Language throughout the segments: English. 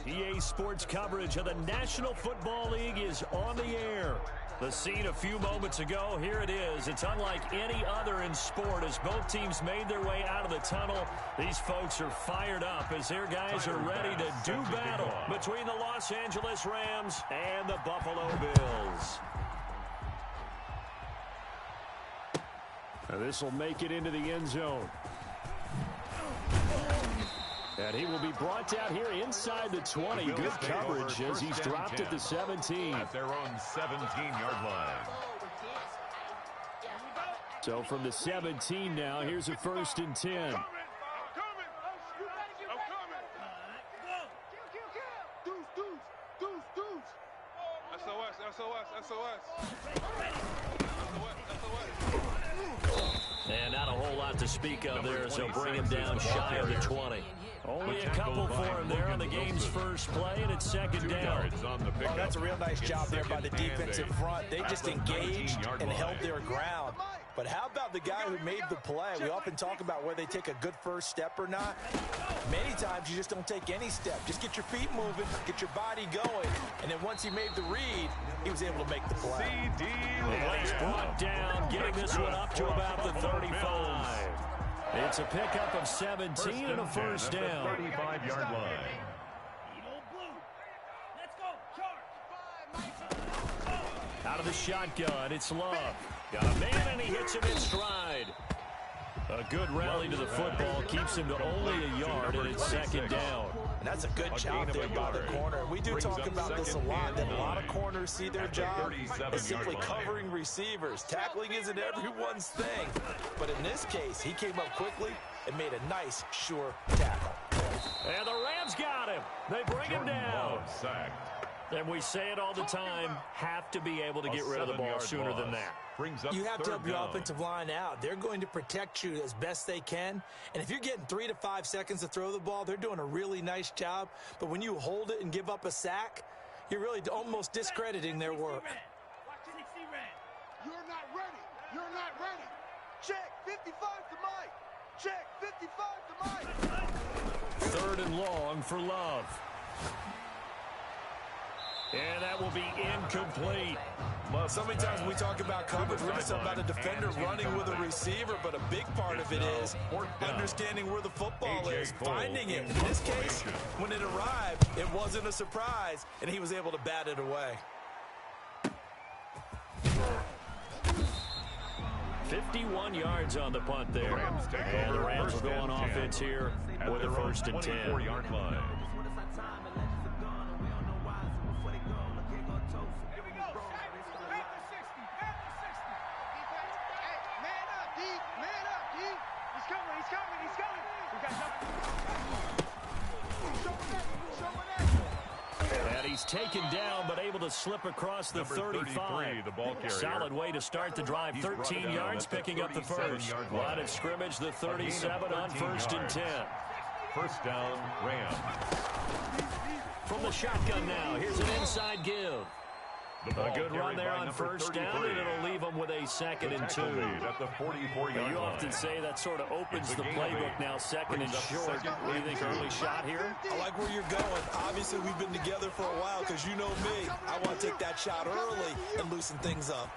EA Sports coverage of the National Football League is on the air. The scene a few moments ago, here it is. It's unlike any other in sport as both teams made their way out of the tunnel. These folks are fired up as their guys are ready to do battle between the Los Angeles Rams and the Buffalo Bills. Now this will make it into the end zone. And he will be brought down here inside the 20. Good coverage as he's dropped at the 17. At their own 17-yard line. So from the 17 now, here's a 1st and 10. And not a whole lot to speak of there as they'll bring him down shy of the 20. Only a couple for him there on the game's first play, and it's 2nd down. Oh, that's a real nice job there by the defensive front. They just engaged and held their ground. But how about the guy who made the play? We often talk about whether they take a good first step or not. Many times you just don't take any step. Just get your feet moving, get your body going, and then once he made the read, he was able to make the play. And he's brought down, getting this one up to about the 35. It's a pickup of 17 and a 1st down. 35-yard line. Out of the shotgun, it's Love. Got a man, and he hits him in stride. A good rally to the football keeps him to only a yard, and it's 2nd down. And that's a good job there by the corner. We do talk about this a lot, that a lot of corners see their job as simply covering receivers. Tackling isn't everyone's thing. But in this case, he came up quickly and made a nice, sure tackle. And the Rams got him. They bring him down. And we say it all the time, have to be able to get rid of the ball sooner than that. You have to help your offensive line out. They're going to protect you as best they can. And if you're getting 3 to 5 seconds to throw the ball, they're doing a really nice job. But when you hold it and give up a sack, you're really almost discrediting their work. You're not ready. You're not ready. Check 55 to Mike. Check 55 to Mike. 3rd and long for Love. And that will be incomplete. Well, so many times when we talk about coverage, we're just about a defender running with a receiver, but a big part of it is understanding where the football is, finding it. In this case, when it arrived, it wasn't a surprise, and he was able to bat it away. 51 yards on the punt there. And the Rams will go on offense here with a 1st and 10. 24-yard line. He's taken down, but able to slip across the 35. The ball carrier. Solid way to start the drive. 13 yards, picking up the first. Line of scrimmage, the 37 on 1st and 10. 1st down, Rams. From the shotgun now, here's an inside give. A good run there on 1st down, and it'll leave them with a 2nd and 2. At the 44-yard You often say that sort of opens the playbook now, 2nd and short. What do you think, early shot here? I like where you're going. Obviously, we've been together for a while because you know me. I want to take that shot early and loosen things up.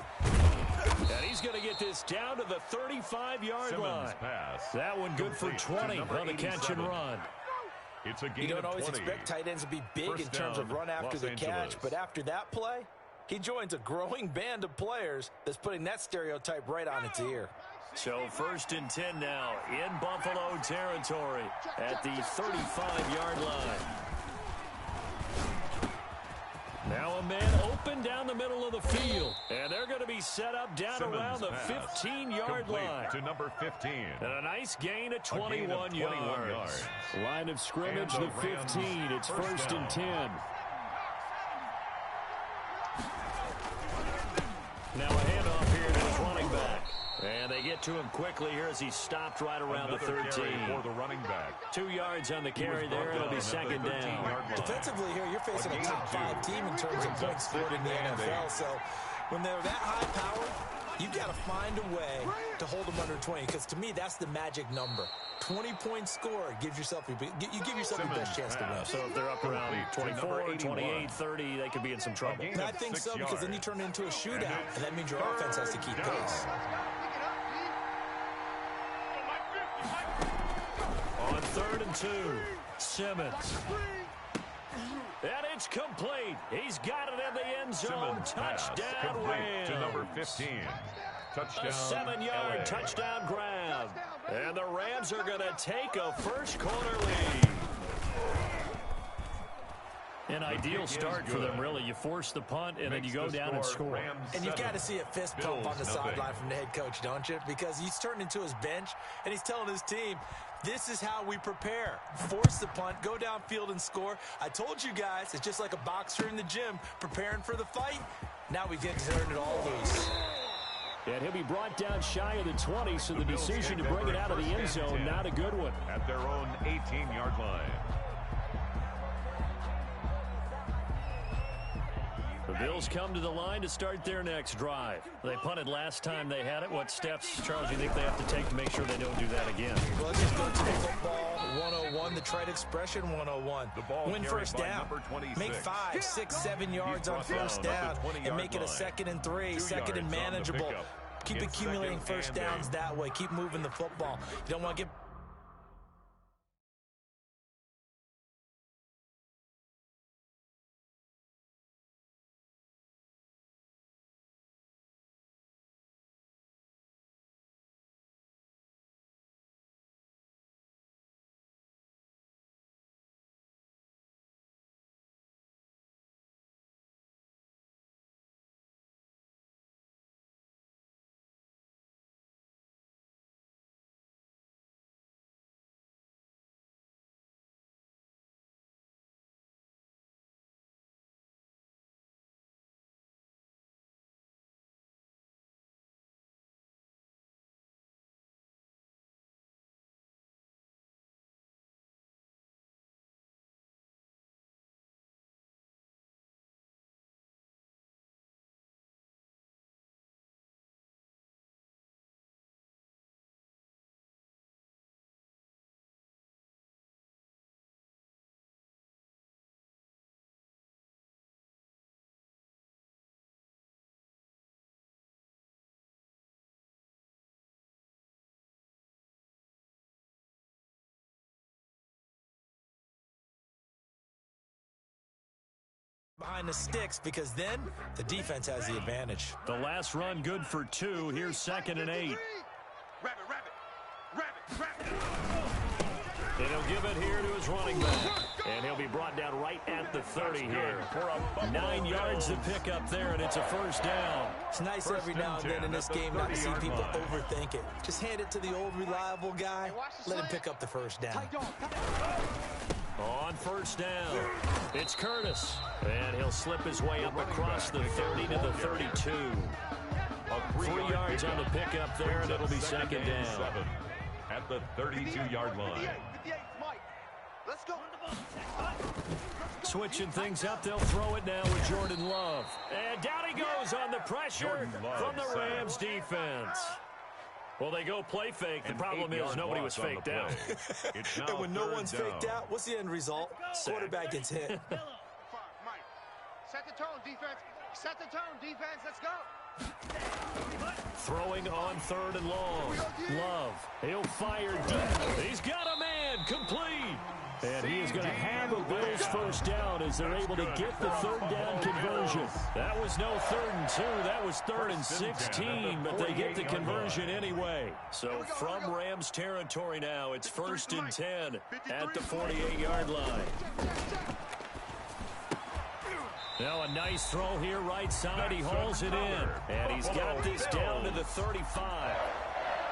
And he's going to get this down to the 35-yard line. Pass. That one good for 20 on the catch and run. It's a gain You don't of always 20. expect tight ends to be big First in terms of down, run after Los the catch, Angeles. but after that play, he joins a growing band of players that's putting that stereotype right on its ear. So 1st and 10 now in Buffalo territory at the 35-yard line. Now a man open down the middle of the field. And they're going to be set up down around the 15-yard line. To number 15. And a nice gain of 21 yards. Line of scrimmage, the 15. It's 1st and 10. Now a handoff here to his running back. And they get to him quickly here as he stopped right around the 13. For the running back. 2 yards on the carry there. It'll be 2nd down. Defensively here, you're facing a top 5 team in terms of points scored in the NFL. So when they're that high powered, You've got to find a way to hold them under 20, because to me, that's the magic number. 20-point score gives yourself your best chance to win. So if they're up around 24, 28, 30, they could be in some trouble. And I think so, because then you turn it into a shootout, and that means your offense has to keep pace. On 3rd and 2, Simmons. And it's complete. He's got it in the end zone. Touchdown, Rams. To number 15. Touchdown, a 7-yard touchdown grab. And the Rams are going to take a first-quarter lead. An ideal start for them, really. You force the punt, and then you go down and score. And you've got to see a fist pump on the sideline from the head coach, don't you? Because he's turned into his bench, and he's telling his team, this is how we prepare. Force the punt, go downfield and score. I told you guys, it's just like a boxer in the gym preparing for the fight. Now we get to turn it all loose. And he'll be brought down shy of the 20, so the decision to bring it out of the end zone, not a good one. At their own 18-yard line. The Bills come to the line to start their next drive. They punted last time they had it. What steps, Charles, do you think they have to take to make sure they don't do that again? Well, let's just go to the football 101, the trade expression 101. Win first down. Make 5, 6, 7 yards on first down and make it a 2nd and 3, 2nd and manageable. Keep accumulating first downs that way. Keep moving the football. You don't want to get... behind the sticks, because then the defense has the advantage. The last run good for 2. Here's 2nd and 8. And he'll give it here to his running back. And he'll be brought down right at the 30 here. 9 yards to pick up there, and it's a first down. It's nice every now and then in this game not to see people overthink it. Just hand it to the old reliable guy. Let him pick up the first down. On first down, it's Curtis. And he'll slip his way up across the 30 to the 32. 3 yards on the pickup there, and it'll be 2nd down. At the 32-yard line. Let's go. Switching things up, they'll throw it now with Jordan Love. And down he goes on the pressure from the Rams defense. Well, they go play fake. The problem is nobody was faked out. And when no one's faked out, what's the end result? Quarterback gets hit. Set the tone, defense. Set the tone, defense. Let's go. Throwing on 3rd and long. Love. He'll fire deep. He's got a man. Complete. And he is going to have a Bills first down as they're able to get the 3rd down conversion. That was no 3rd and 2. That was 3rd and 16, but they get the conversion anyway. So from Rams territory now, it's 1st and 10 at the 48-yard line. Now a nice throw here right side. He hauls it in. And he's got this down to the 35.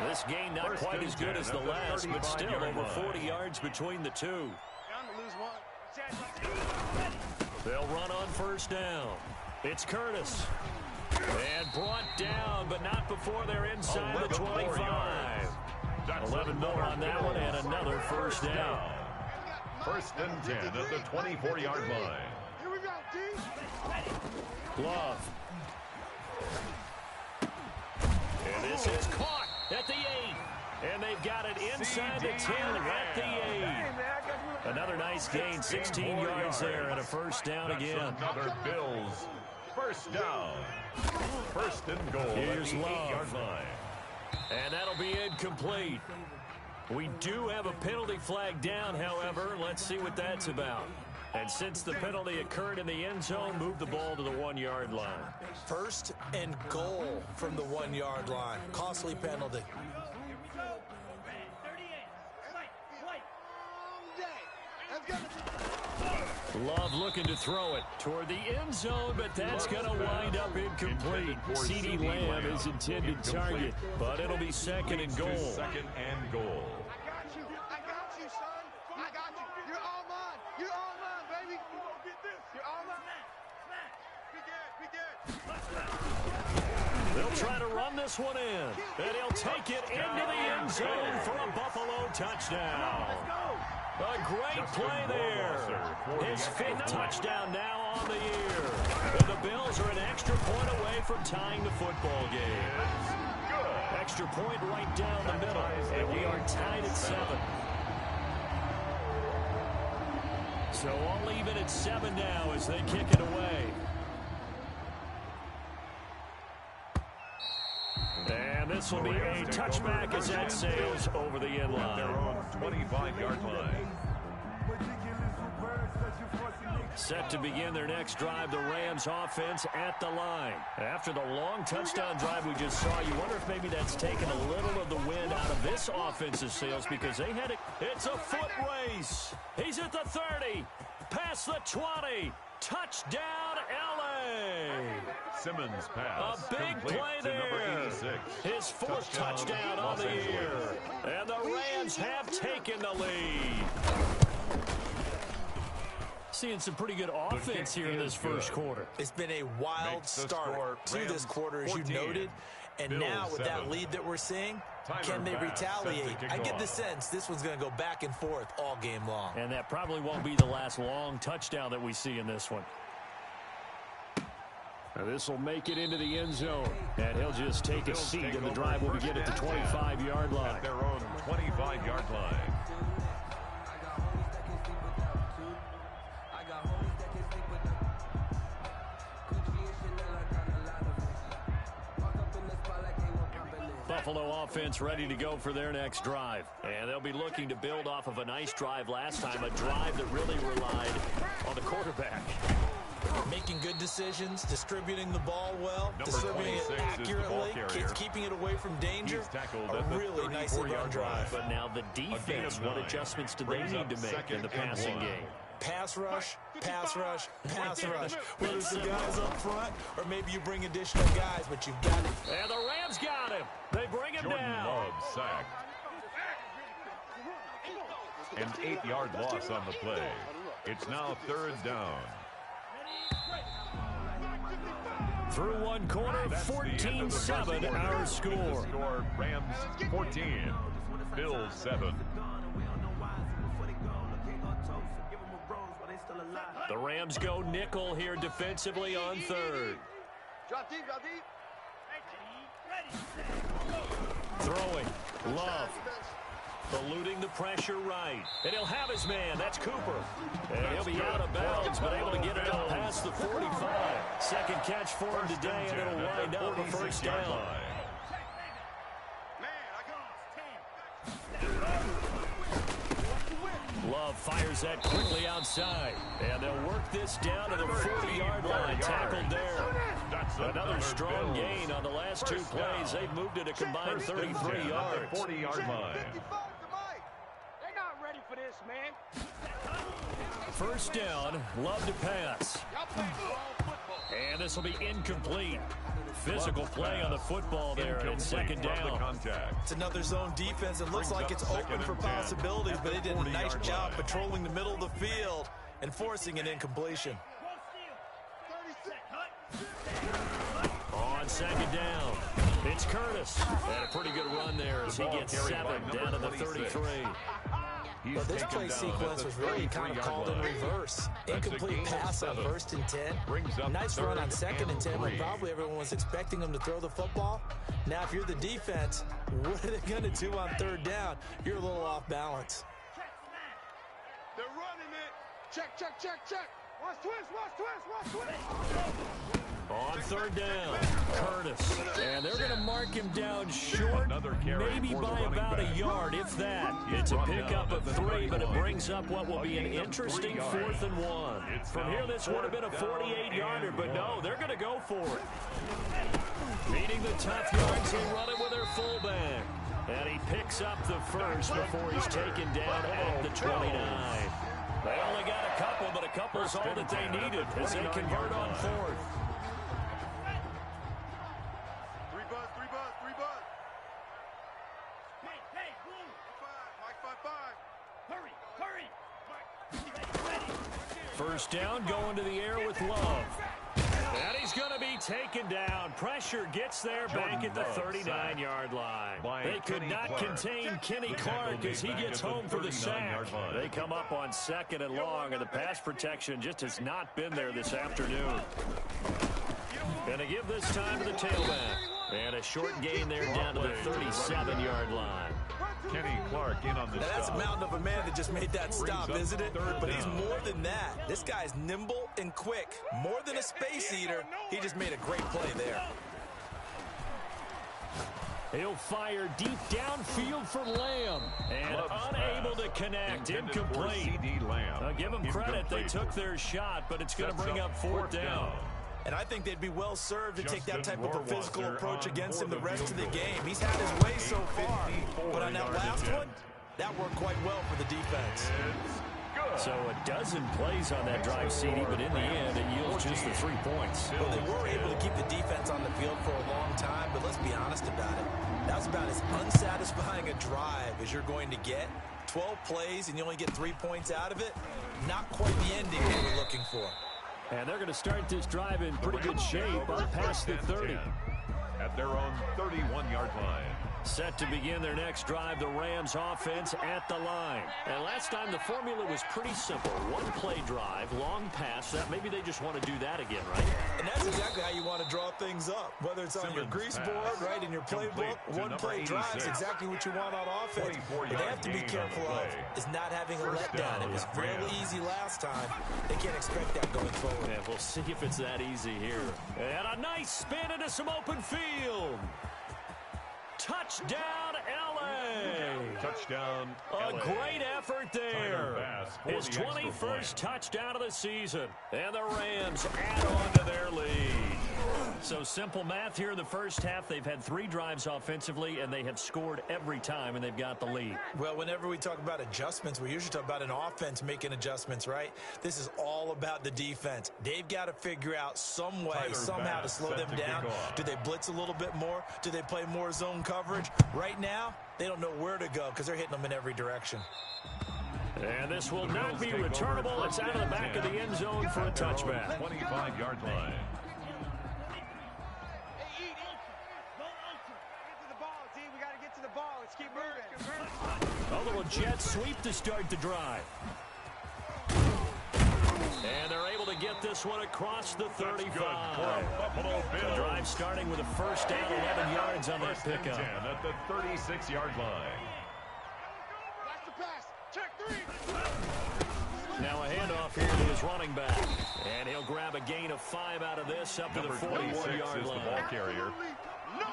This game not quite as good as the last, but still over 40 yards between the two. They'll run on first down. It's Curtis. And brought down, but not before they're inside the 25. 11 more on that one, and another first down. 1st and 10 at the 24-yard line. Here we go, D. Love. It's caught at the 8. And they've got it inside the 10 at the 8. Another nice gain, 16 yards there, and a first down again. Another Bills first down. First and goal. Here's at the Love. 8-yard line. And that'll be incomplete. We do have a penalty flag down, however. Let's see what that's about. And since the penalty occurred in the end zone, move the ball to the 1-yard line. First and goal from the 1-yard line. Costly penalty. Love looking to throw it toward the end zone, but that's going to wind up incomplete. CeeDee Lamb is intended target, but it'll be second and goal. Second and goal. I got you, son. I got you. You're all mine. You're all mine, baby. You're all mine. They'll try to run this one in, and he'll take it into the end zone for a Buffalo touchdown. A great play there. His 5th touchdown now on the year. And the Bills are an extra point away from tying the football game. Extra point right down the middle, and we are tied at 7. So I'll leave it at 7 now as they kick it away. And this will be a touchback as that sails over the end line. Their own 25-yard line. Set to begin their next drive, the Rams offense at the line. After the long touchdown drive we just saw, you wonder if maybe that's taken a little of the wind out of this offensive sails because they had it. It's a foot race. He's at the 30, past the 20. Touchdown, L.A. Simmons pass. A big complete play to number there. 86. His 4th touchdown on the year. And the Rams have taken the lead. Seeing some pretty good offense here in this first quarter. It's been a wild start to this quarter, as you noted. And now with that lead that we're seeing, can they retaliate? I get the sense this one's going to go back and forth all game long. And that probably won't be the last long touchdown that we see in this one. Now this will make it into the end zone. And he'll just take a seat, and the drive will begin at the 25-yard line. At their own 25-yard line. Buffalo offense ready to go for their next drive. And they'll be looking to build off of a nice drive last time, a drive that really relied on the quarterback. Making good decisions, distributing the ball well, distributing it accurately, keeping it away from danger. A really nicely run drive. But now the defense, what adjustments do they need to make in the passing game? Pass rush, pass rush, pass rush. Whether it's the guys up front or maybe you bring additional guys, but you've got it. And the Rams got him. They bring him down. Love sacked. An 8-yard loss on the play. It's now 3rd down. Through one quarter, 14-7 our score. Rams 14, Bills 7. The Rams go nickel here defensively on 3rd. Drop deep, drop deep. Throwing. Love. Eluding the pressure right. And he'll have his man. That's Cooper. And he'll be out of bounds, but able to get it up past the 45. Second catch for him today, and it'll wind up a first down. Love fires that quickly outside. And they'll work this down to the 40-yard line. Tackled there. Another strong gain on the last 2 plays. They've moved it a combined 33 yards. 40-yard line. They're not ready for this, man. First down, Love to pass. And this will be incomplete. Physical play on the football there, and second down. It's another zone defense. It looks like it's open for possibilities, but they did a nice job patrolling the middle of the field and forcing an incompletion. On second down, it's Curtis. And a pretty good run there as he gets 7 down to the 33. Well, this play sequence was really kind of called in reverse. Incomplete pass on 1st and 10. Nice run on 2nd and 10 when probably everyone was expecting them to throw the football. Now, if you're the defense, what are they going to do on 3rd down? You're a little off balance. They're running it. Check, check, check, check. Watch twist, watch twist, watch twist. On 3rd down, Curtis. And they're going to mark him down short, maybe by about a yard, if that. It's a pickup of 3, but it brings up what will be an interesting 4th and 1. From here, this would have been a 48-yarder, but no, they're going to go for it. Meeting the tough yards, they run it with their fullback. And he picks up the first before he's taken down at the 29. They only got a couple, but a couple's all that they needed as they convert on 4th. First down, going to the air with Love. And he's going to be taken down. Pressure gets there back at the 39-yard line. They could not contain Kenny Clark as he gets home for the sack. They come up on 2nd and long, and the pass protection just has not been there this afternoon. Going to give this time to the tailback. And a short gain there down to the 37-yard line. Kenny Clark in on the stop. That's a mountain of a man that just made that stop, isn't it? But he's more than that. This guy's nimble and quick. More than a space eater, he just made a great play there. He'll fire deep downfield for Lamb. And unable to connect. Incomplete. I'll give them credit. They took their shot, but it's going to bring up 4th down. And I think they'd be well served to take that type of a physical approach against him the rest of the game. He's had his way so far. But on that last one, that worked quite well for the defense. So a dozen plays on that drive, CD, but in the end, it yields just the 3 points. Well, they were able to keep the defense on the field for a long time, but let's be honest about it. That was about as unsatisfying a drive as you're going to get. 12 plays, and you only get 3 points out of it. Not quite the ending they were looking for. And they're going to start this drive in pretty good shape up past the 30. At their own 31-yard line. Set to begin their next drive, the Rams offense at the line. And last time the formula was pretty simple. One play drive, long pass. That maybe they just want to do that again, right? And that's exactly how you want to draw things up. Whether it's on your grease board, right, in your playbook, one play drive is exactly what you want on offense. What they have to be careful of is not having a letdown. It was really easy last time. They can't expect that going forward. Yeah, we'll see if it's that easy here. And a nice spin into some open field. Touchdown, L.A. Touchdown, A LA. great effort there. His 21st touchdown of the season. And the Rams add on to their lead. So simple math here in the first half. They've had 3 drives offensively, and they have scored every time, and they've got the lead. Well, whenever we talk about adjustments, we usually talk about an offense making adjustments, right? This is all about the defense. They've got to figure out some way, somehow to slow them down. Do they blitz a little bit more? Do they play more zone coverage? Right now, they don't know where to go because they're hitting them in every direction. And this will not be returnable. It's out of the back of the end zone for a touchback. 25-yard line. A little jet sweep to start the drive. And they're able to get this one across the 35. The drive starting with a first down, 11 yards on that pickup. At the 36-yard line. That's the pass. Check 3. Now a handoff here to his running back. And he'll grab a gain of 5 out of this up to the 41-yard line. The ball carrier.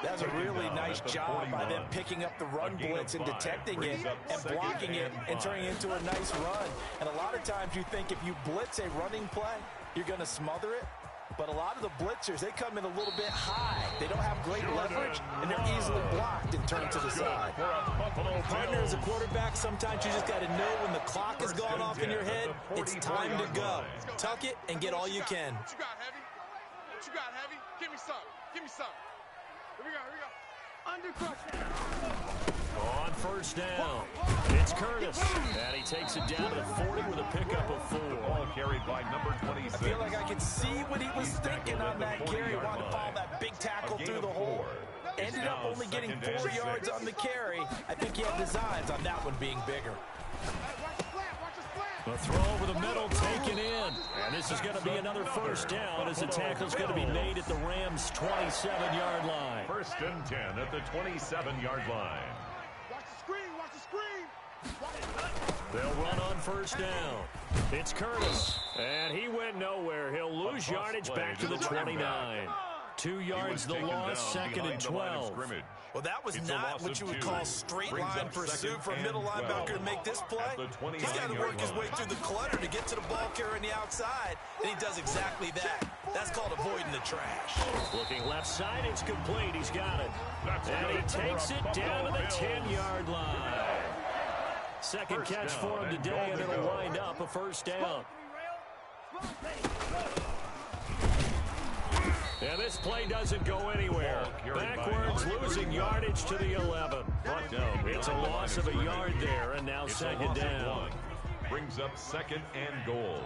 That's a really nice job by them picking up the run blitz and detecting it and blocking it and turning it into a nice run. And a lot of times you think if you blitz a running play, you're going to smother it. But a lot of the blitzers, they come in a little bit high. They don't have great leverage, and they're easily blocked and turned to the side. Partner, as a quarterback, sometimes you just got to know when the clock has gone off in your head, it's time to go. Tuck it and get all you can. What you got, Heavy? What you got, Heavy? Give me some. Give me some. Here we go, here we go. On first down, it's Curtis. And he takes it down to the 40 with a pickup of 4. Ball carried by number 26. I feel like I could see what he was thinking on that carry. He wanted to follow that big tackle through the hole. Ended up only getting 4 yards on the carry. I think he had designs on that one being bigger. The throw over the middle taken in. And this is going to be another first down as the tackle's going to be made at the Rams' 27-yard line. First and 10 at the 27-yard line. Watch the screen, watch the screen. They'll run on first down. It's Curtis. And he went nowhere. He'll lose yardage back to the 29. 2 yards the loss, second and 12. Well, that was not what you would call straight line pursuit for a middle linebacker to make this play. He's got to work his way through the clutter to get to the ball carrier on the outside, and he does exactly that. That's called avoiding the trash. Looking left side, it's complete. He's got it. And he takes it down to the 10-yard line. Second catch for him today, and it'll wind up a first down. And this play doesn't go anywhere. Backwards, losing yardage to the 11. It's a loss of a yard there, and now second down. Brings up second and goal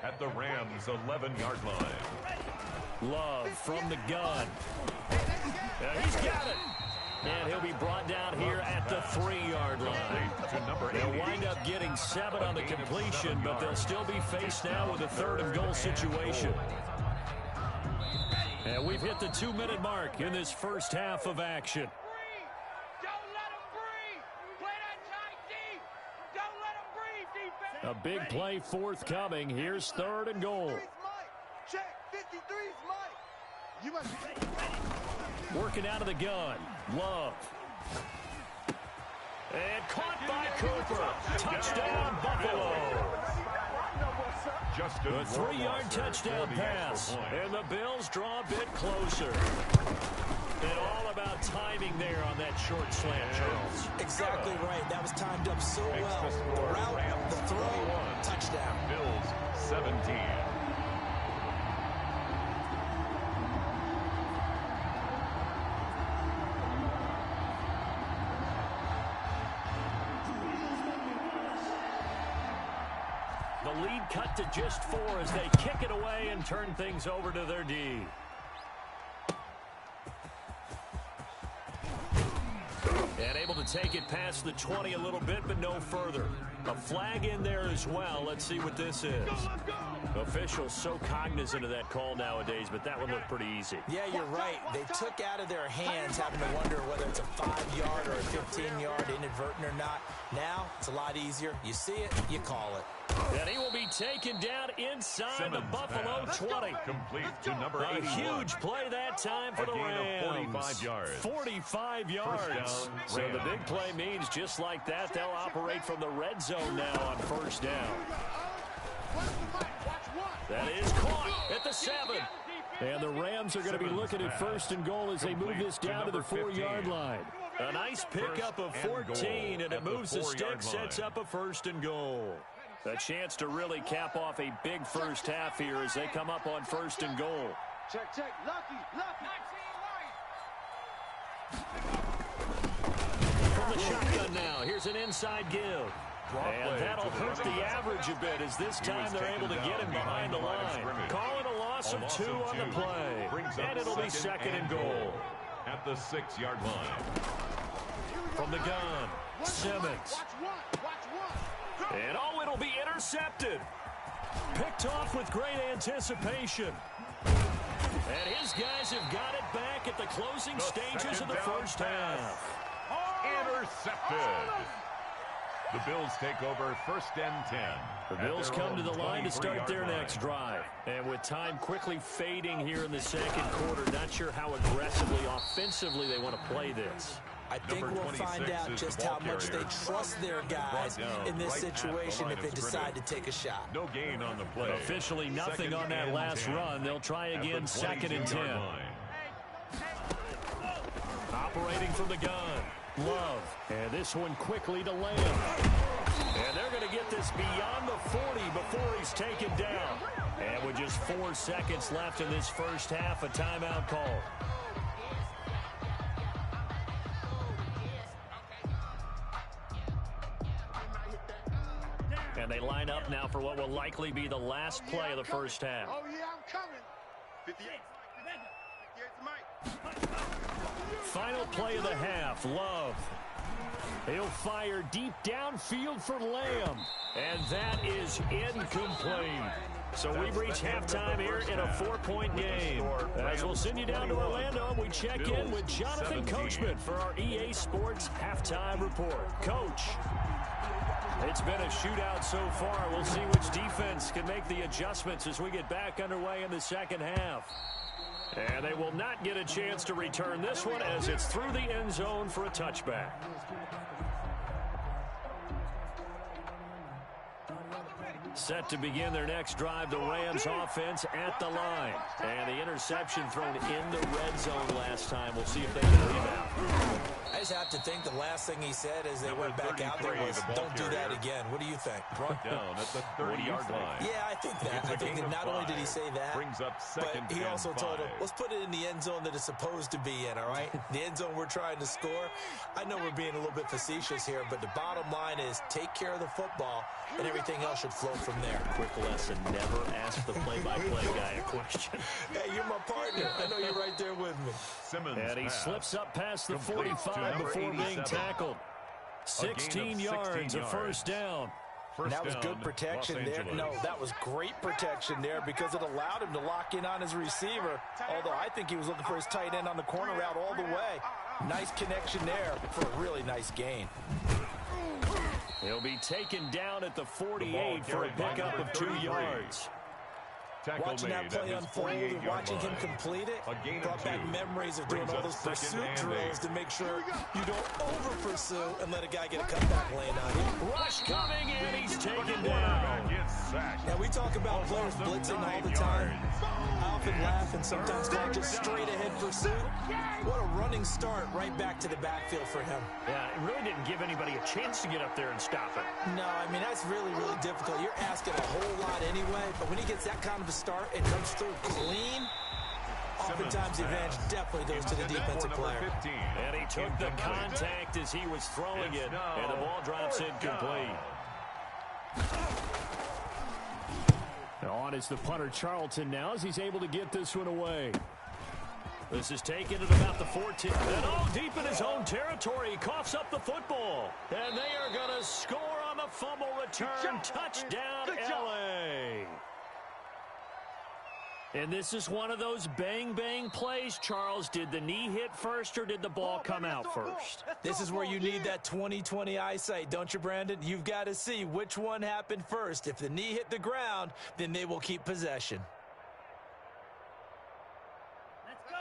at the Rams' 11-yard line. Love from the gun. He's got it. And he'll be brought down here at the 3-yard line. They'll wind up getting 7 on the completion, but they'll still be faced now with a 3rd and goal situation. And we've hit the 2-minute mark in this first half of action. Don't let him breathe. Play that tight deep. Don't let him breathe, defense. A big play forthcoming. Here's 3rd and goal. Check. 53's Mike. You must be working out of the gun. Love. And caught by Cooper. Touchdown, Buffalo. A 3-yard touchdown pass. And the Bills draw a bit closer. And all about timing there on that short slant, Charles. Exactly right. That was timed up so well. The route, the throw, touchdown. Bills 17. The lead cut to just 4 as they kick it away and turn things over to their D. And able to take it past the 20 a little bit, but no further. A flag in there as well. Let's see what this is. Officials so cognizant of that call nowadays, but that one looked pretty easy. Yeah, you're right. They took out of their hands having to wonder whether it's a 5-yard or a 15-yard inadvertent or not. Now, it's a lot easier. You see it, you call it. And he will be taken down inside the Buffalo 20. Complete to number 81. A huge play that time for the Rams. 45 yards. 45 yards. So the big play means just like that, they'll operate from the red zone now on first down. That is caught at the 7. And the Rams are going to be looking at first and goal as they move this down to the 4-yard line. A nice pickup of 14, and it moves the stick, sets up a first and goal. A chance to really cap off a big first half here as they come up on first and goal. check. Lucky. From the shotgun now, here's an inside give. And that'll hurt the average a bit as this time they're able to get him behind the line. Call it a loss of 2 on the play. And it'll be second and goal. At the 6-yard line. From the gun, Simmons. And it'll be intercepted. Picked off with great anticipation. And his guys have got it back at the closing stages of the first half. Intercepted. The Bills take over first and 10. The Bills come to the line to start their next drive. And with time quickly fading here in the second quarter, not sure how aggressively, offensively they want to play this. I think we'll find out just how much they trust their guys in this situation if they decide to take a shot. No gain on the play. Officially nothing on that last run. They'll try again second and 10. Operating from the gun. Love. And this one quickly to Lamb. And they're going to get this beyond the 40 before he's taken down. And with just 4 seconds left in this first half, a timeout call. And they line up now for what will likely be the last play of the first half. Oh, yeah, I'm coming. 58. Final play of the half, Love. He'll fire deep downfield for Lamb. And that is incomplete. So we've reached halftime here in a 4-point game. As we'll send you down to Orlando, we check in with Jonathan Coachman for our EA Sports Halftime Report. Coach, it's been a shootout so far. We'll see which defense can make the adjustments as we get back underway in the second half. And they will not get a chance to return this one as it's through the end zone for a touchback. Set to begin their next drive, the Rams offense at the line. And the interception thrown in the red zone last time. We'll see if they can rebound. I just have to think the last thing he said as they went back out there was, don't do that again. What do you think? Brought down at the 30-yard line. Yeah, I think that. I think that not only did he say that, brings up but he also told him, let's put it in the end zone that it's supposed to be in, all right? The end zone we're trying to score. I know we're being a little bit facetious here, but the bottom line is take care of the football, and everything else should flow from there. Quick lesson, never ask the play-by-play guy a question. Hey, you're my partner. I know you're right there with me. Simmons and he slips up past the 45 before being tackled. 16 yards, a first down. And that was good protection there. No, that was great protection there because it allowed him to lock in on his receiver, although I think he was looking for his tight end on the corner route all the way. Nice connection there for a really nice gain. He'll be taken down at the 48 for a pickup of 2 yards. Watching that play unfold and watching him complete it brought back memories of doing all those pursuit drills to make sure you don't over-pursue and let a guy get a cutback lane on you. Rush coming, and he's taken down. Now, we talk about players blitzing all the time. I often laugh and sometimes call it just straight-ahead pursuit. What a running start right back to the backfield for him. Yeah, it really didn't give anybody a chance to get up there and stop it. No, I mean, that's really, really difficult. You're asking a whole lot anyway, but when he gets that kind of a start and comes through clean, oftentimes the advantage definitely goes to the defensive player. And he took the contact as he was throwing it, and the ball drops incomplete. On is the punter Charlton now as he's able to get this one away. This is taken at about the 14. And deep in his own territory, he coughs up the football. And they are going to score on the fumble return. Touchdown, LA. And this is one of those bang-bang plays, Charles. Did the knee hit first or did the ball come out first? This is where you need that 20/20 eyesight, don't you, Brandon? You've got to see which one happened first. If the knee hit the ground, then they will keep possession.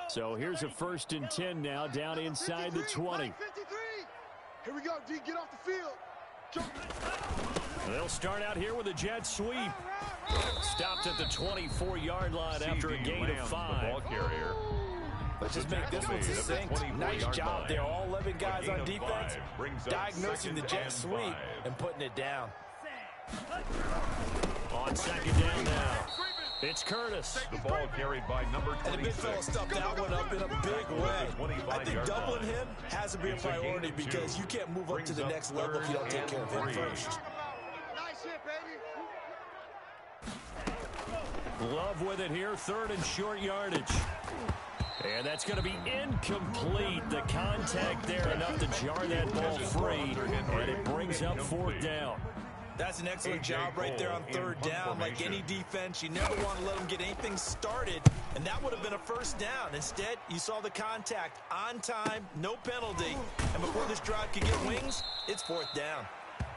So here's a 1st and 10 now, down inside the 20. Here we go, D. Get off the field. They'll start out here with a jet sweep. Stopped at the 24-yard line after a gain of 5. Ball carrier. Let's just make this one succinct. Nice job there. All 11 guys on defense diagnosing the jet sweep and putting it down. On 2nd down now. It's Curtis. The ball carried by number 26. And the big fella stuffed that one up in a big way. I think doubling him has to be a priority because you can't move up to the next level if you don't take care of him first. Nice hit, baby. Love with it here, 3rd and short yardage. And that's going to be incomplete. The contact there enough to jar that ball free, and it brings up 4th down. That's an excellent job right there on 3rd down. Like any defense, you never want to let them get anything started, and that would have been a 1st down. Instead, you saw the contact on time, no penalty, and before this drive could get wings, it's 4th down.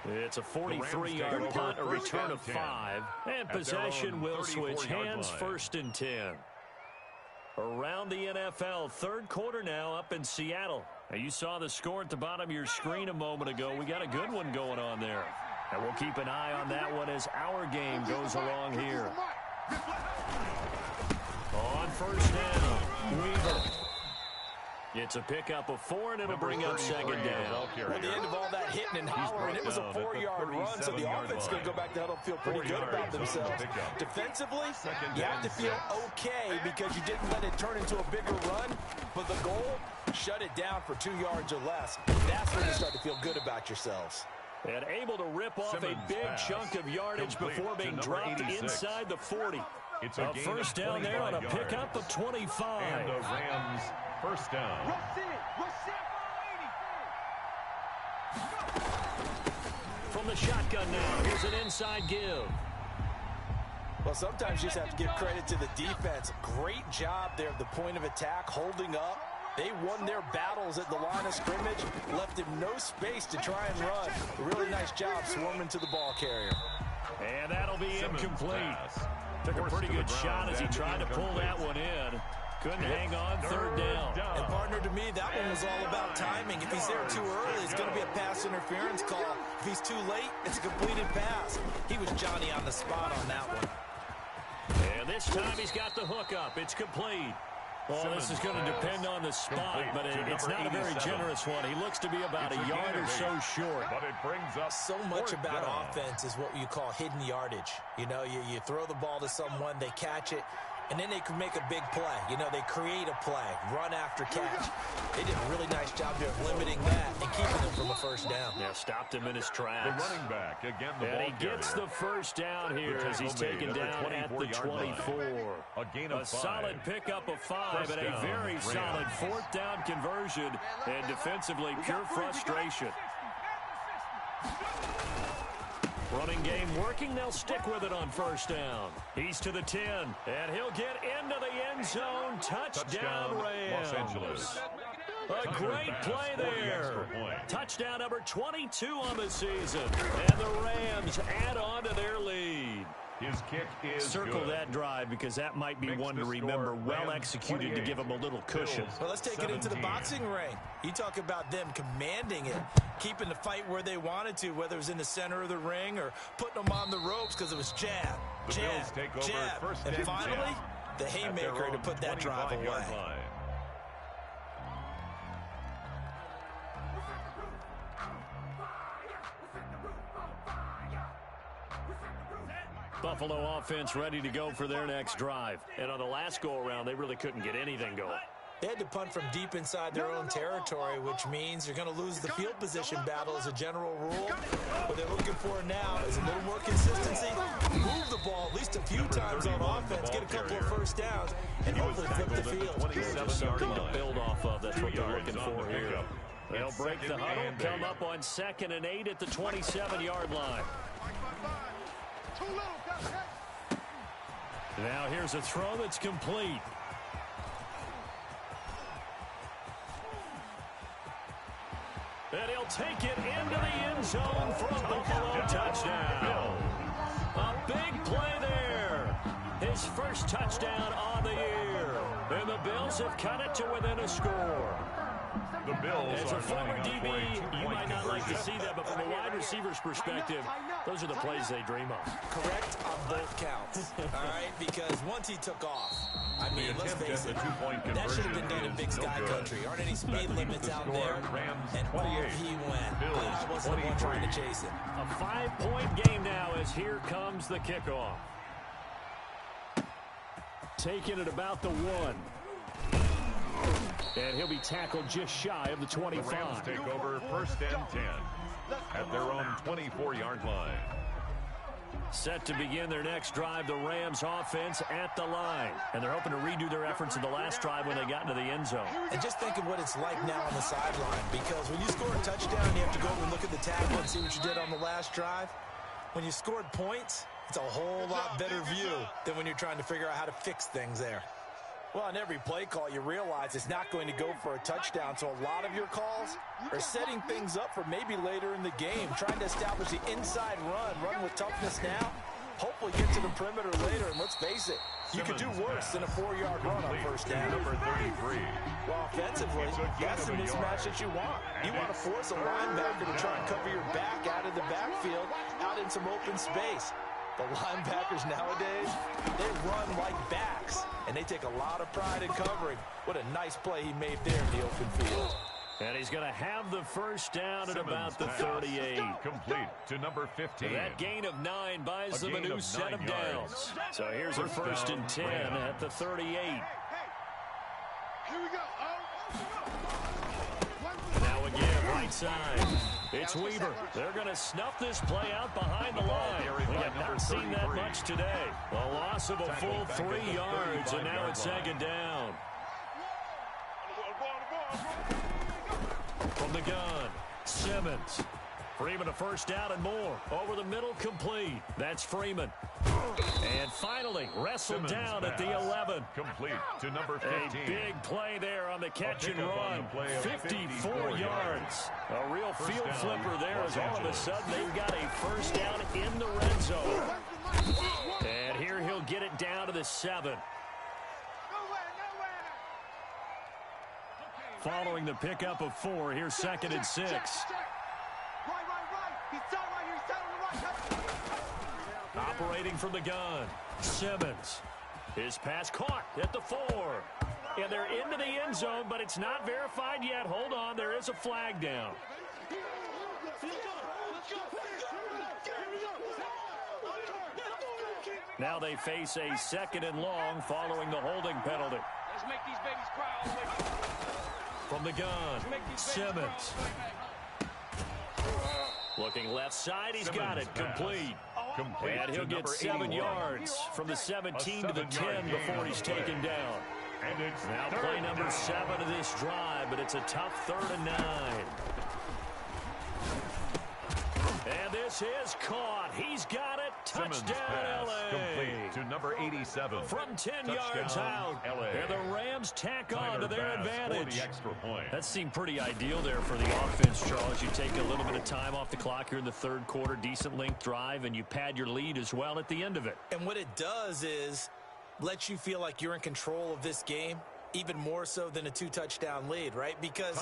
It's a 43-yard punt, a return of 5, and possession will switch hands, 1st and 10. Around the NFL, 3rd quarter now up in Seattle. Now, you saw the score at the bottom of your screen a moment ago. We got a good one going on there. And we'll keep an eye on that one as our game goes along here. On 1st down, Weaver. It's a pickup of 4, and it'll bring up 2nd down. At the end of all that hitting and hollering, it was a 4-yard run, so the offense is going to go back to huddle and feel pretty good about themselves. Defensively, you have to feel okay because you didn't let it turn into a bigger run, but the goal, shut it down for 2 yards or less. That's when you start to feel good about yourselves. And able to rip off a big chunk of yardage before being dropped inside the 40. It's a first down there on a pickup of 25. And the Rams first down. From the shotgun now, here's an inside give. Well, sometimes you just have to give credit to the defense. Great job there at the point of attack, holding up. They won their battles at the line of scrimmage, left him no space to try and run. A really nice job swarming to the ball carrier. And that'll be incomplete. Took a pretty good shot as he tried to pull that one in. Couldn't hang on, third down. And partner, to me, that one was all about timing. If he's there too early, it's going to be a pass interference call. If he's too late, it's a completed pass. He was Johnny on the spot on that one. And this time he's got the hook up. It's complete. Well, this is going to depend on the spot, but it's not a very generous one. He looks to be about a yard or so short. But it brings up so much about offense is what you call hidden yardage. You know, you throw the ball to someone, they catch it, and then they can make a big play. You know, they create a play, run after catch. They did a really nice job there of limiting that and keeping them from a first down. Yeah, stopped him in his tracks. The running back, again, the ball he gets the first down here as he's taken down at the 24. A gain of 5. Solid pickup of 5 and a very solid fourth down conversion, and defensively pure frustration. Running game working. They'll stick with it on first down. He's to the 10, and he'll get into the end zone. Touchdown, Rams. Los Angeles. A great play there. Touchdown number 22 on the season, and the Rams add on to their lead. His kick is Circle good. that drive because that might be one to remember. Well executed to give him a little cushion. Well, let's take it into the boxing ring. You talk about them commanding it, keeping the fight where they wanted to, whether it was in the center of the ring or putting them on the ropes because it was jab, jab, jab. And finally, the haymaker to put that drive away. Buffalo offense ready to go for their next drive. And on the last go-around, they really couldn't get anything going. They had to punt from deep inside their own territory, which means you're going to lose the field position battle as a general rule. What they're looking for now is a little more consistency, move the ball at least a few times on offense, get a couple of first downs, and hopefully flip the field. Just something to build off of. That's what they're looking for here. They'll break the huddle, come up on 2nd and 8 at the 27-yard line. Now here's a throw that's complete. And he'll take it into the end zone for a Buffalo touchdown. A big play there. His first touchdown on the year. And the Bills have cut it to within a score. The Bills as a former DB, you might not like to see that, but from a wide receiver's perspective, those are the plays they dream of. Correct on both counts, all right? Because once he took off, I mean, let's face it, that should have been done in Big Sky Country. Aren't any speed limits out there? And off he went. I wasn't the one trying to chase him. A 5-point game now as here comes the kickoff. Taking it about the 1. And he'll be tackled just shy of the 25. The Rams take over 1st and 10 at their own 24-yard line. Set to begin their next drive, the Rams offense at the line. And they're hoping to redo their efforts in the last drive when they got into the end zone. And just think of what it's like now on the sideline, because when you score a touchdown, you have to go over and look at the tackle and see what you did on the last drive. When you scored points, it's a whole lot better view than when you're trying to figure out how to fix things there. Well, on every play call, you realize it's not going to go for a touchdown, so a lot of your calls are setting things up for maybe later in the game, trying to establish the inside run with toughness now, hopefully get to the perimeter later, and let's face it, you could do worse than a 4-yard run on first down. Number 33. Well, offensively, that's the mismatch that you want. You want to force a linebacker to try and cover your back out of the backfield, out in some open space. The linebackers nowadays, they run like backs, and they take a lot of pride in covering. What a nice play he made there in the open field. And he's going to have the first down at about the 38. Complete to number 15. That gain of 9 buys them a new set of downs. So here's a 1st and 10 at the 38. Here we go. Now again, right side. It's Weaver. They're going to snuff this play out behind the line. We have not seen that much today. A loss of a full 3 yards, and now it's second down. From the gun, Simmons. Freeman a first down and more. Over the middle, complete. That's Freeman. And finally, wrestled down at the 11. Complete to number 15. A big play there on the catch and run. 54 yards. A real field flipper there as all of a sudden they've got a first down in the red zone. And here he'll get it down to the 7. Following the pickup of 4, here's second and 6. Operating from the gun, Simmons. His pass caught at the 4. And they're into the end zone, but it's not verified yet. Hold on, there is a flag down. Now they face a second and long following the holding penalty. Let's make these babies cry all the way. From the gun, Simmons. Looking left side, he's got it, complete. And he'll get 7 yards from the 17 to the 10 before he's taken down. And it's now play number 7 of this drive, but it's a tough 3rd and 9. And this is caught. He's got it. Touchdown, LA. Complete to number 87. From 10 yards out. LA. And the Rams tack on to their advantage. The extra point. That seemed pretty ideal there for the offense, Charles. You take a little bit of time off the clock here in the 3rd quarter, decent length drive, and you pad your lead as well at the end of it. And what it does is let you feel like you're in control of this game, even more so than a 2-touchdown lead, right? Because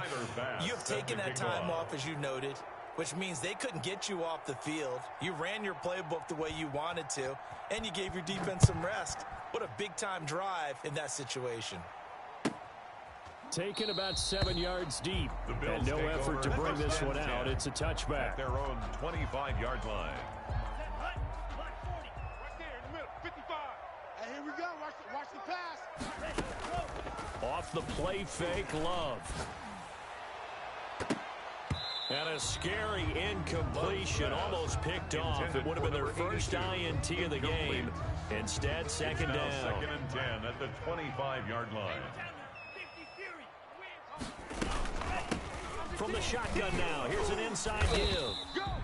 you have taken that time off, as you noted, which means they couldn't get you off the field. You ran your playbook the way you wanted to, and you gave your defense some rest. What a big-time drive in that situation. Taken about 7 yards deep, and no effort to bring this one out. It's a touchback. At their own 25-yard line. Hey, here we go. Watch the pass. Off the play fake, Love. And a scary incompletion, almost picked off. It would have been their first INT of the game. Instead, second down. Second and 10 at the 25-yard line. From the shotgun now, here's an inside give.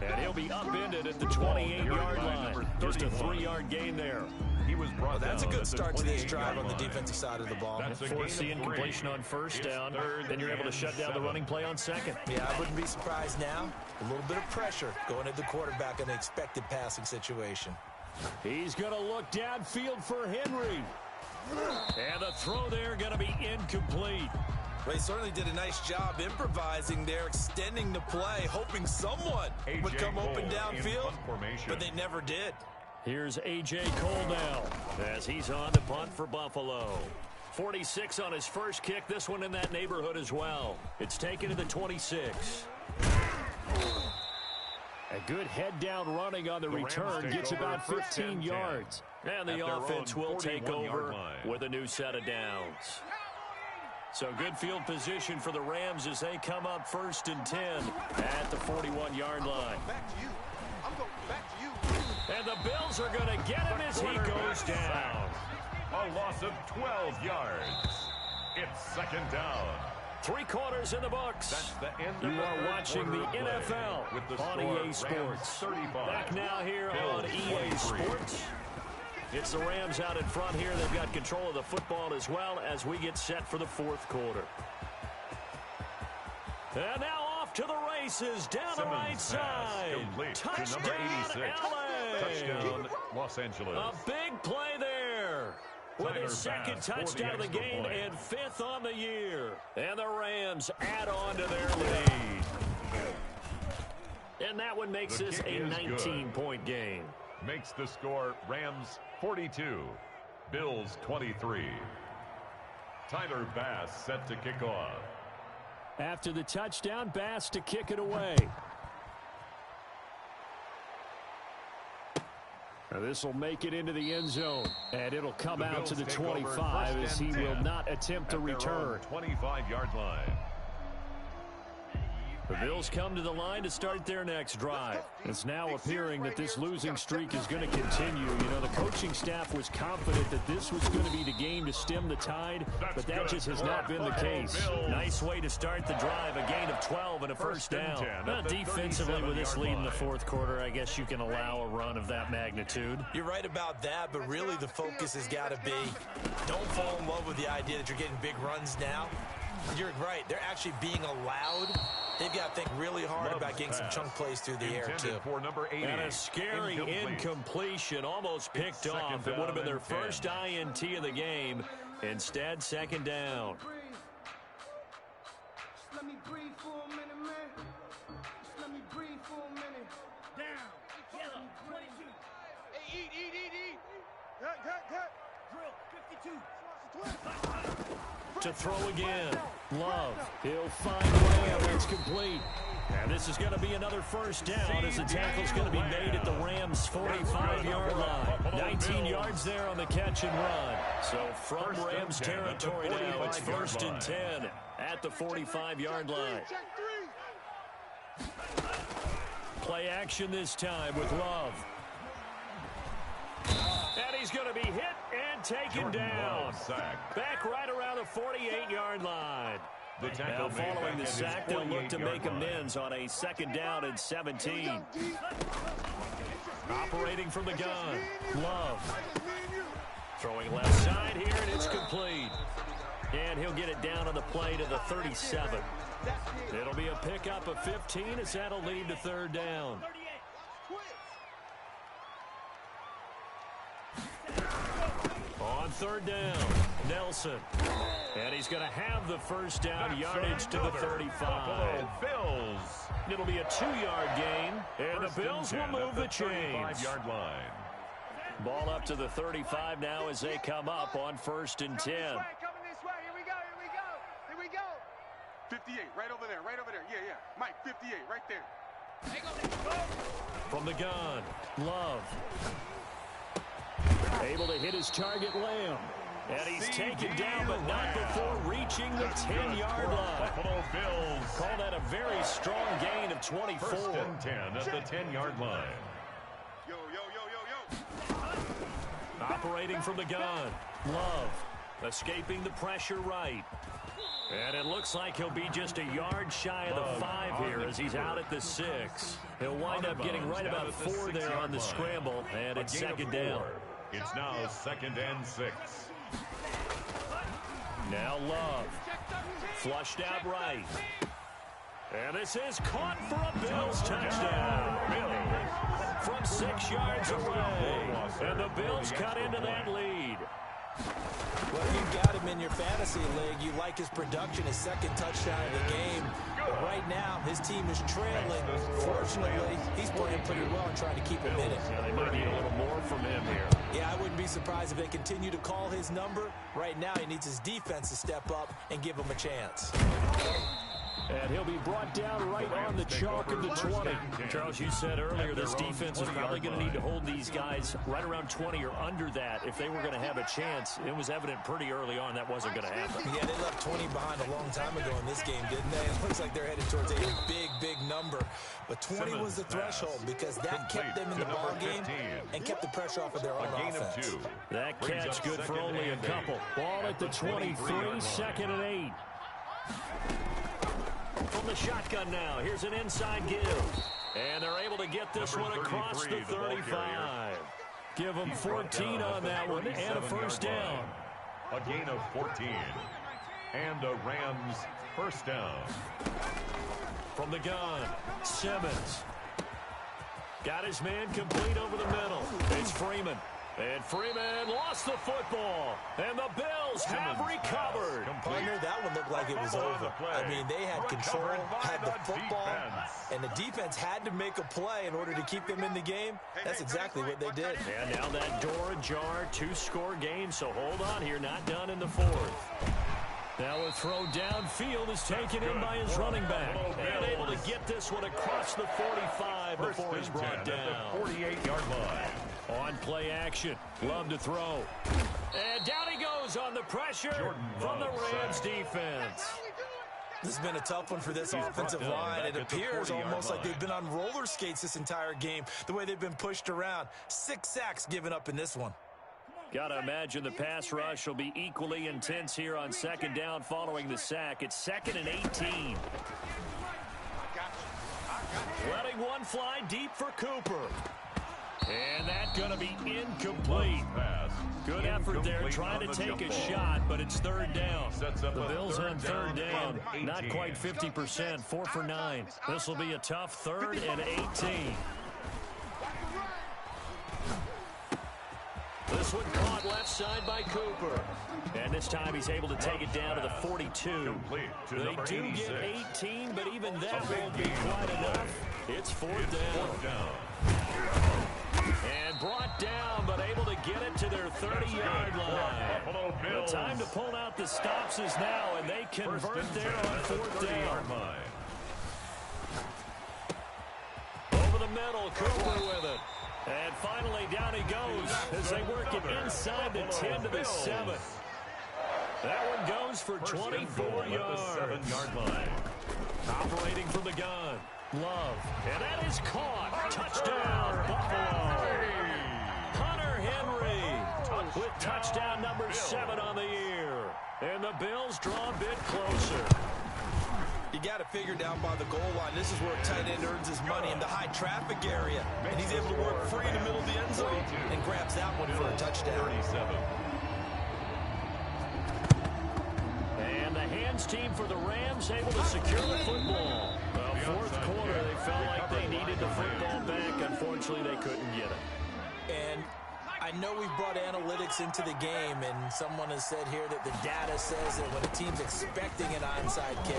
And he'll be upended at the 28-yard line. Just a 3-yard gain there. He was brought That's a down good start to this drive on the line. defensive side of the ball. Force the incompletion on first down, then you're able to shut down the running play on second. Yeah, I wouldn't be surprised now. A little bit of pressure going at the quarterback in the expected passing situation. He's going to look downfield for Henry. And the throw there going to be incomplete. They certainly did a nice job improvising there, extending the play, hoping someone would come open downfield, but they never did. Here's A.J. Cole now as he's on the punt for Buffalo. 46 on his first kick, this one in that neighborhood as well. It's taken to the 26. A good head-down running on the return, gets about 15 yards. And the offense will take over with a new set of downs. So good field position for the Rams as they come up 1st and 10 at the 41-yard line. Back to you. I'm going back to you. And the Bills are going to get him as he goes down. A loss of 12 yards. It's second down. 3 quarters in the books. That's the end You of the are third watching the quarter NFL with the on score, EA Sports. 35. Back now here Bills on EA 23. Sports. It's the Rams out in front here. They've got control of the football as well as we get set for the 4th quarter. And now off to the races down the right side. Touchdown, to number 86. LA. Touchdown, Los Angeles. A big play there. With his second touchdown of the game and 5th on the year. And the Rams add on to their lead. And that one makes this a 19-point game. Makes the score Rams 42, Bills 23. Tyler Bass set to kick off. After the touchdown, Bass to kick it away. This will make it into the end zone, and it'll come out to the 25 as he will not attempt to return. 25-yard line. The Bills come to the line to start their next drive. It's now appearing that this losing streak is going to continue. You know, the coaching staff was confident that this was going to be the game to stem the tide, but that just has not been the case. Nice way to start the drive, a gain of 12 and a first down. Now, defensively, with this lead in the fourth quarter, I guess you can allow a run of that magnitude. You're right about that, but really the focus has got to be don't fall in love with the idea that you're getting big runs now. You're right. They're actually being allowed. They've got to think really hard about getting some chunk plays through the air, too. For number 80, and a scary incompletion, almost picked off. It would have been their first INT of the game. Instead, second down. Just let me breathe for a minute, man. Just let me breathe for a minute. Down. Yellow, 22. Hey, eat. Cut. Drill, 52. To throw again. Love. He'll find Lamb. It's complete. And this is going to be another first down as the tackle's going to be made at the Rams' 45-yard line. 19 yards there on the catch and run. So from Rams territory now, it's 1st and 10 at the 45-yard line. Play action this time with Love. And he's going to be hit and taken down. Back right around the 48-yard line. Now following the sack, they'll look to make amends on a second down and 17. Operating from the gun, Love. Throwing left side here, and it's complete. And he'll get it down on the play to the 37. It'll be a pickup of 15 as that'll lead to third down. On third down, Nelson. And he's going to have the first down, yardage to the 35. Bills. It'll be a 2-yard gain, and the Bills will move the chains. 5-yard line. Ball up to the 35 now as they come up on 1st and 10. Coming this way. Here we go. 58, right over there. Yeah. Mike, 58, right there. From the gun, Love. Able to hit his target, Lamb. And he's taken down, but not before reaching the 10-yard line. Buffalo Bills. Call that a very strong gain of 24. 1st and 10 at the 10-yard line. Yo. Operating from the gun, Love. Escaping the pressure right. And it looks like he'll be just a yard shy of the 5 here as he's out at the 6. He'll wind up getting right about 4 there on the scramble, and it's second down. It's now 2nd and 6. Now Love. Flushed out right. And this is caught for a Bills touchdown. From 6 yards away. And the Bills cut into that lead. Well, you've got him in your fantasy league. You like his production, his second touchdown of the game. But right now, his team is trailing. Fortunately, he's playing pretty well and trying to keep him in it. Yeah, they might need a little more from him here. Yeah, I wouldn't be surprised if they continue to call his number. Right now, he needs his defense to step up and give him a chance. And he'll be brought down right on the chalk of the 20. Charles, you said earlier this defense is probably going to need to hold these guys right around 20 or under that if they were going to have a chance. It was evident pretty early on that wasn't going to happen. Yeah, they left 20 behind a long time ago in this game, didn't they? It looks like they're headed towards a big number. But 20 was the threshold because that kept them in the ball game and kept the pressure off of their own offense. That catch good for only a couple. Ball at the 23, 2nd and 8. From the shotgun now, here's an inside give. And they're able to get this one across the 35. Give them 14 on that one and a first down. A gain of 14. And a Rams first down. From the gun, Simmons. Got his man complete over the middle. It's Freeman. And Freeman lost the football. And the Bills have recovered. Partner, that one looked like it was over. I mean, they had control, had the football, and the defense had to make a play in order to keep them in the game. That's exactly what they did. And now that door ajar, 2-score game, so hold on here, not done in the 4th. Now a throw downfield is taken in by his running back. And able to get this one across the 45 before he's brought down. 48-yard line. On play action, Love to throw. And down he goes on the pressure from the Rams defense. This has been a tough one for this offensive line. It appears almost like they've been on roller skates this entire game, the way they've been pushed around. 6 sacks given up in this one. Got to imagine the pass rush will be equally intense here on second down following the sack. It's 2nd and 18. Letting one fly deep for Cooper. And that's going to be incomplete. Good effort there trying to take a shot, but it's 3rd down. The Bills on 3rd down, not quite 50%, 4 for 9. This will be a tough 3rd and 18. This one caught left side by Cooper. And this time he's able to take it down to the 42. They do get 18, but even that won't be quite enough. It's 4th down. And brought down, but able to get it to their 30-yard line. The time to pull out the stops is now, and they convert there on 4th down. Over the middle, Cooper with it. And finally, down he goes as they work it inside the 10 to the 7. That one goes for 24 yards. 7-yard line. Operating from the gun. Love. And that is caught. Touchdown, Buffalo. Hunter Henry with touchdown number 7 on the year. And the Bills draw a bit closer. You got to figure down by the goal line. This is where a tight end earns his money, in the high traffic area. And he's able to work free in the middle of the end zone and grabs that one for a touchdown. And the hands team for the Rams able to secure the football. Well, 4th quarter, they felt like they needed the football back. Unfortunately, they couldn't get it. And I know we've brought analytics into the game, and someone has said here that the data says that when a team's expecting an onside kick,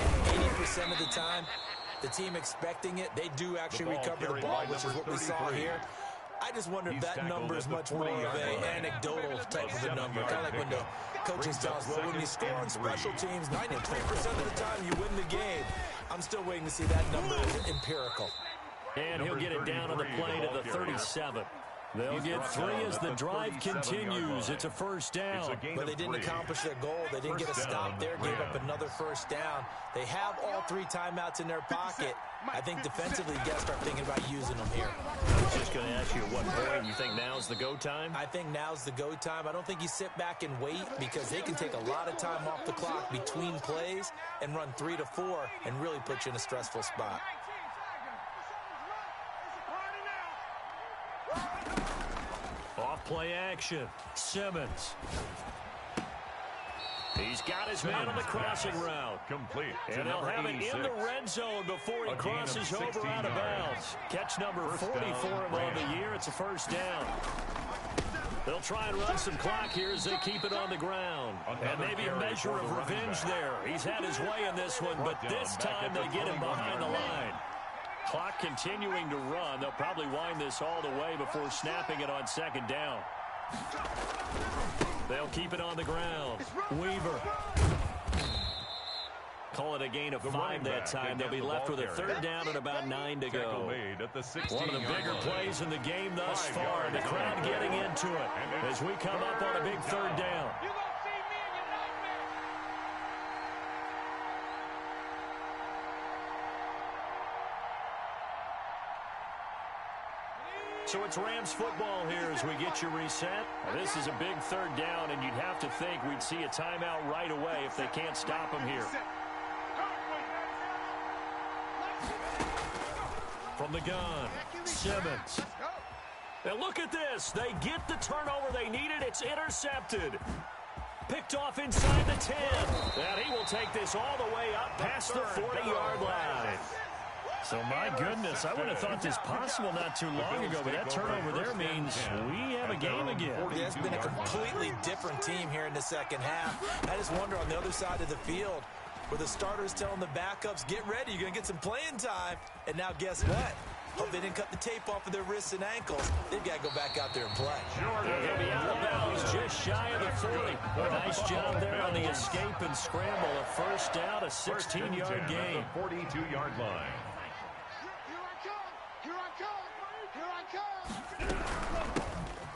80% of the time, the team expecting it, they do actually recover the ball, which is what we saw here. I just wonder if that number is much more of an anecdotal type of a number. Kind of like when the coaches tell us, well, when you score on special teams, 93% of the time you win the game. I'm still waiting to see that number empirical. And he'll get it down on the play to the 37. They'll get 3 as the drive continues. It's a 1st down. But they didn't accomplish their goal. They didn't get a stop there, gave up another 1st down. They have all 3 timeouts in their pocket. I think defensively, you got to start thinking about using them here. I was just going to ask you at what point you think now's the go time? I think now's the go time. I don't think you sit back and wait, because they can take a lot of time off the clock between plays and run 3 to 4 and really put you in a stressful spot. Off-play action. Simmons. He's got his man on the crossing route. Complete. And they'll have it in the red zone before he crosses over out of bounds. Catch number 40 for him on the year. It's a 1st down. They'll try and run some clock here as they keep it on the ground. And maybe a measure of revenge there. He's had his way in this one, but this time they get him behind the line. Clock continuing to run. They'll probably wind this all the way before snapping it on 2nd down. They'll keep it on the ground. Weaver. Call it a gain of 5 that time. They'll be left with a 3rd down and about 9 to go. One of the bigger plays in the game thus far. The crowd getting into it as we come up on a big 3rd down. So it's Rams football here as we get you reset. This is a big 3rd down, and you'd have to think we'd see a timeout right away if they can't stop him here. From the gun, Simmons. And look at this. They get the turnover they needed. It's intercepted. Picked off inside the 10. And he will take this all the way up past the 40-yard line. So, my goodness, I would have thought this possible not too long ago, but that turnover there means we have a game again. Yeah, it's been a completely different team here in the 2nd half. I just wonder on the other side of the field, where the starters telling the backups, get ready, you're going to get some playing time. And now guess what? Hope they didn't cut the tape off of their wrists and ankles. They've got to go back out there and play. He'll be out of bounds just shy of the 40. Nice job there on the escape and scramble. A 1st down, a 16-yard gain. 42-yard line.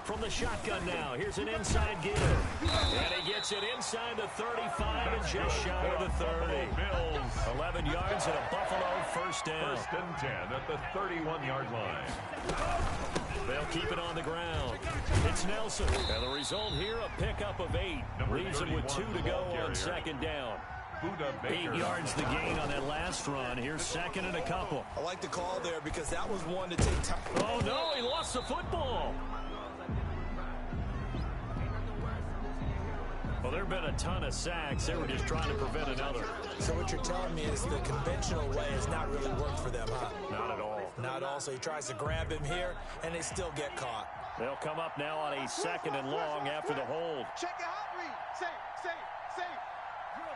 From from the shotgun now. Here's an inside give. And he gets it inside the 35 and just shy of the 30. 11 yards and a Buffalo first down. 1st and 10 at the 31-yard line. They'll keep it on the ground. It's Nelson. And the result here, a pickup of 8. Leaves him with 2 to go on 2nd down. 8 yards the gain on that last run. Here's 2nd and a couple. I like the call there because that was one to take time. Oh, no, he lost the football. Well, there have been a ton of sacks. They were just trying to prevent another. So what you're telling me is the conventional way has not really worked for them, huh? Not at all. Not at all. So he tries to grab him here, and they still get caught. They'll come up now on a 2nd and long after the hold. Check it out, read. Safe. Drill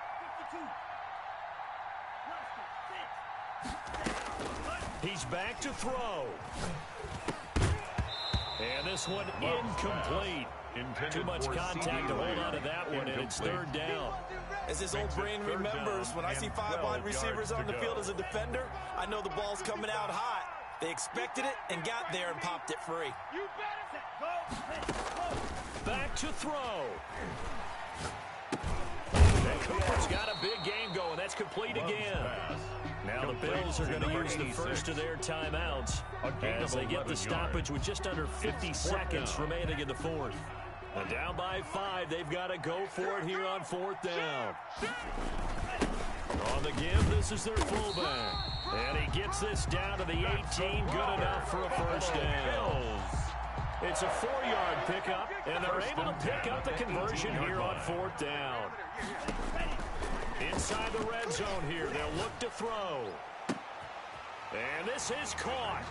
52. He's back to throw. And this one incomplete. Too much contact to hold on to that one, and it's 3rd down. As his old brain remembers, when I see 5 wide receivers on the field as a defender, I know the ball's coming out hot. They expected it and got there and popped it free. You better go. Back to throw. And Cooper's got a big game going. That's complete again. Now the Bills are going to use the first of their timeouts as they get the stoppage with just under 50 seconds remaining in the 4th. And down by 5, they've got to go for it here on 4th down. On the give, this is their fullback. And he gets this down to the 18, good enough for a first down. It's a 4-yard pickup, and they're able to pick up the conversion here on 4th down. Inside the red zone here, they'll look to throw. And this is caught.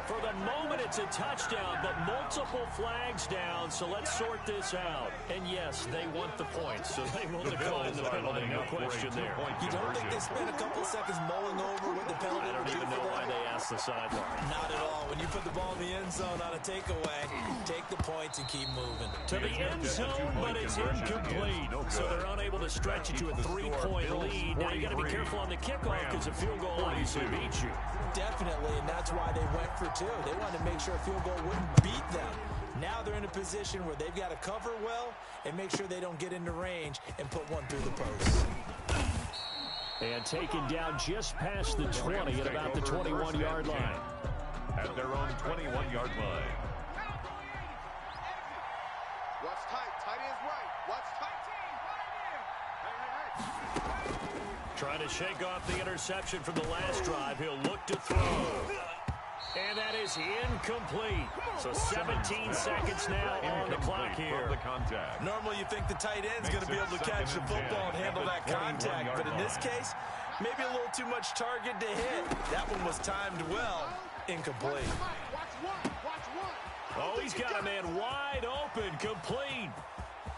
For the moment, it's a touchdown, but multiple flags down, so let's sort this out. And yes, they want the points, so they will decline the penalty, no question there. You don't think they spent a couple seconds mulling over what the penalty I don't even know why they asked the sideline. Not at all. When you put the ball in the end zone on a takeaway, take the points and keep moving. To the end zone, but it's incomplete. So they're unable to stretch it to a 3-point lead. Now you got to be careful on the kickoff because a field goal obviously beats you. Definitely, and that's why they went for 2. They wanted to make sure a field goal wouldn't beat them. Now they're in a position where they've got to cover well and make sure they don't get into range and put one through the post. And taken down just past the 20 at about the 21-yard line. At their own 21-yard line. Watch tight. Tight end's right. Watch tight. Hey. Trying to shake off the interception from the last drive. He'll look to throw. And that is incomplete. So 17 seconds now on the clock here. Normally you think the tight end's going to be able to catch the football and handle that contact. But in this case, maybe a little too much target to hit. That one was timed well. Incomplete. Watch one. Oh, he's got a man wide open. Complete.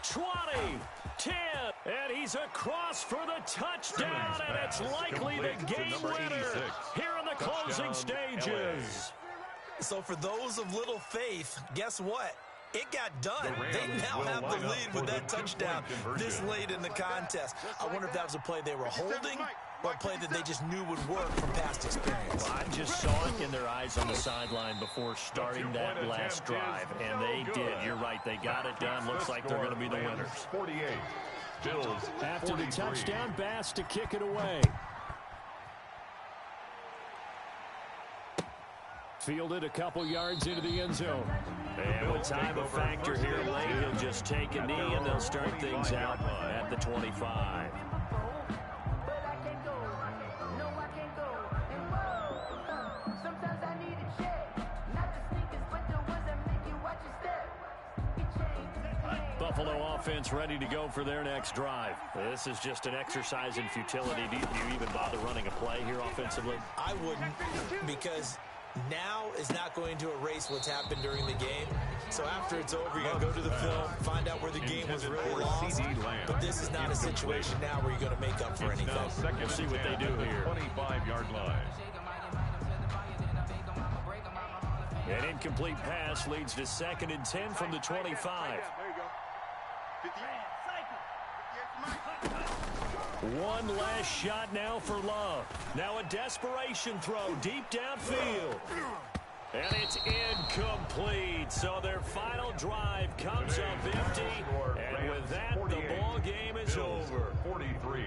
20. 10, and he's across for the touchdown, and it's likely the game winner here in the closing stages. So for those of little faith, guess what? It got done. They now have the lead with that touchdown this late in the contest. I wonder if that was a play they were holding or a play that they just knew would work from past experience. Well, I just saw it in their eyes on the sideline before starting that last drive, and they did. You're right. They got it done. Looks like they're going to be the winners. 48. Bills, after the touchdown, Bass to kick it away. Fielded a couple yards into the end zone. And with time a factor here late, he'll just take a knee, and they'll start things out at the 25. Buffalo offense ready to go for their next drive. This is just an exercise in futility. Do you even bother running a play here offensively? I wouldn't, because now is not going to erase what's happened during the game. So after it's over, you're going to go to the film, find out where the game was really lost. But this is not a situation now where you're going to make up for anything. We'll see what they do here. 25-yard line. An incomplete pass leads to 2nd and 10 from the 25. One last shot now for Love. Now a desperation throw deep downfield. And it's incomplete. So their final drive comes up empty. And with that, the ball game is over. 43.